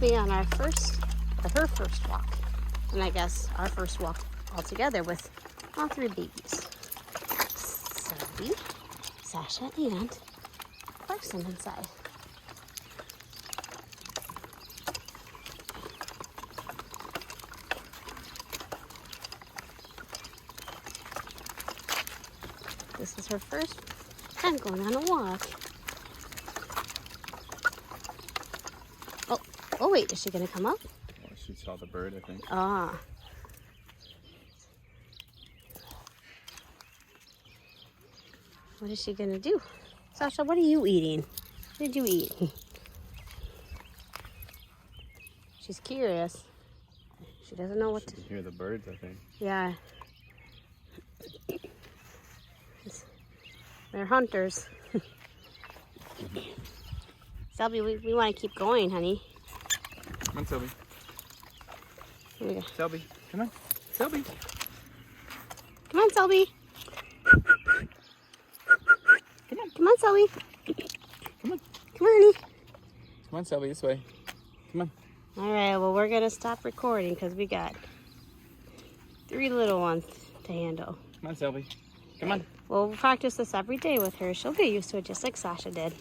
Selby on her first walk. And I guess our first walk all together with all 3 babies. Selby, Sasha, and Clarkson inside. This is her first time going on a walk. Oh wait, is she gonna come up? Well, she saw the bird, I think. Ah. What is she gonna do? Sasha, what are you eating? What did you eat? She's curious. She doesn't know what She to... can hear the birds, I think. Yeah. They're hunters. Selby, we want to keep going, honey. Come on, Selby. Here we go. Selby, come on. Selby. Come on, Selby. Come on. Come on, Selby. Come on. Come on, honey. Come on, Selby, this way. Come on. All right, well, we're going to stop recording because we got 3 little ones to handle. Come on, Selby. Come on. We'll practice this every day with her. She'll get used to it just like Sasha did.